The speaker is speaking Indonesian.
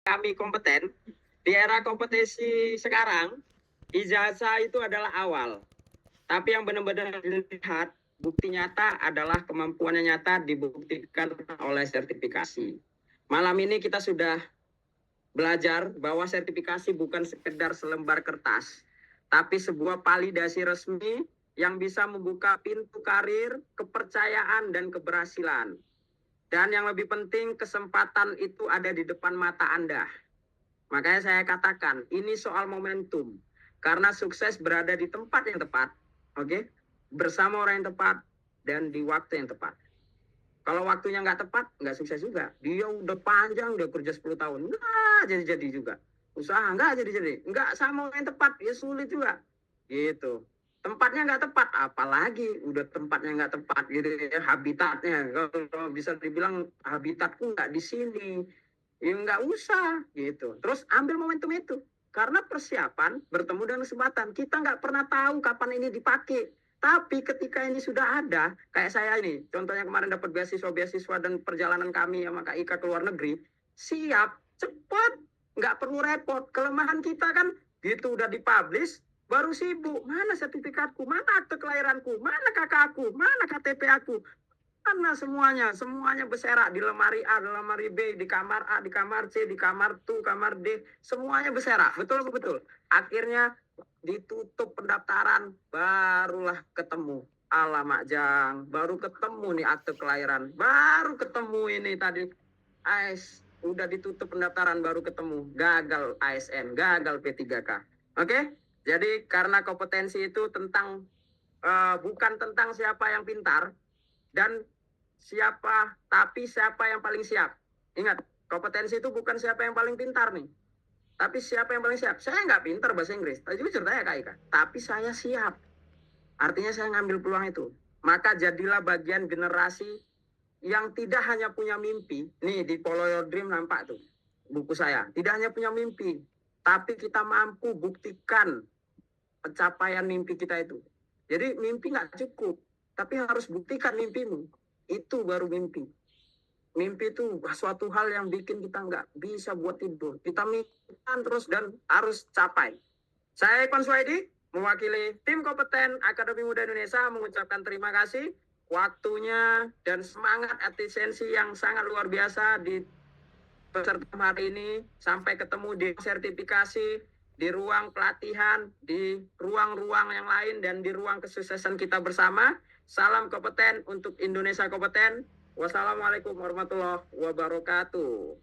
kami kompeten, di era kompetensi sekarang, ijazah itu adalah awal. Tapi yang benar-benar dilihat, bukti nyata adalah kemampuannya nyata dibuktikan oleh sertifikasi. Malam ini kita sudah belajar bahwa sertifikasi bukan sekedar selembar kertas, tapi sebuah validasi resmi yang bisa membuka pintu karir, kepercayaan, dan keberhasilan. Dan yang lebih penting, kesempatan itu ada di depan mata Anda. Makanya saya katakan, ini soal momentum. Karena sukses berada di tempat yang tepat, oke? Bersama orang yang tepat, dan di waktu yang tepat. Kalau waktunya nggak tepat, nggak sukses juga. Dia udah panjang, dia kerja 10 tahun. Nggak jadi-jadi juga. Usaha nggak jadi-jadi. Nggak sama orang yang tepat, ya sulit juga. Gitu. Tempatnya nggak tepat, apalagi udah tempatnya nggak tepat gitu ya, habitatnya. Kalau bisa dibilang habitatku nggak di sini, ya nggak usah gitu. Terus ambil momentum itu. Karena persiapan bertemu dengan kesempatan. Kita nggak pernah tahu kapan ini dipakai. Tapi ketika ini sudah ada, kayak saya ini, contohnya kemarin dapat beasiswa dan perjalanan kami sama Kak Ika ke luar negeri, siap, cepat, nggak perlu repot. Kelemahan kita kan gitu udah dipublish, baru sibuk. Mana sertifikatku, mana akte kelahiranku, mana kakakku, mana KTP aku, mana semuanya berserak di lemari A, di lemari B, di kamar A, di kamar C, di kamar tu, kamar D, semuanya berserak. Betul betul. Akhirnya ditutup pendaftaran, barulah ketemu. Alamak Jang, baru ketemu nih akte kelahiran, baru ketemu ini tadi AS, udah ditutup pendaftaran baru ketemu, gagal ASN, gagal P3K. Oke? Jadi karena kompetensi itu tentang bukan tentang siapa yang pintar dan tapi siapa yang paling siap. Ingat, kompetensi itu bukan siapa yang paling pintar nih, tapi siapa yang paling siap. Saya nggak pintar bahasa Inggris, tapi jujur saya Kak Ika, tapi saya siap. Artinya saya ngambil peluang itu. Maka jadilah bagian generasi yang tidak hanya punya mimpi. Nih di Follow Your Dream nampak tuh buku saya. Tidak hanya punya mimpi, tapi kita mampu buktikan pencapaian mimpi kita itu. Jadi mimpi nggak cukup, tapi harus buktikan mimpimu. Itu baru mimpi. Mimpi itu suatu hal yang bikin kita nggak bisa buat tidur. Kita mimpikan terus dan harus capai. Saya Ivan Suwaidi, mewakili tim kompeten Akademi Muda Indonesia mengucapkan terima kasih waktunya dan semangat efisiensi yang sangat luar biasa di peserta hari ini. Sampai ketemu di sertifikasi, di ruang pelatihan, di ruang-ruang yang lain, dan di ruang kesuksesan kita bersama. Salam kompeten untuk Indonesia kompeten. Wassalamualaikum warahmatullahi wabarakatuh.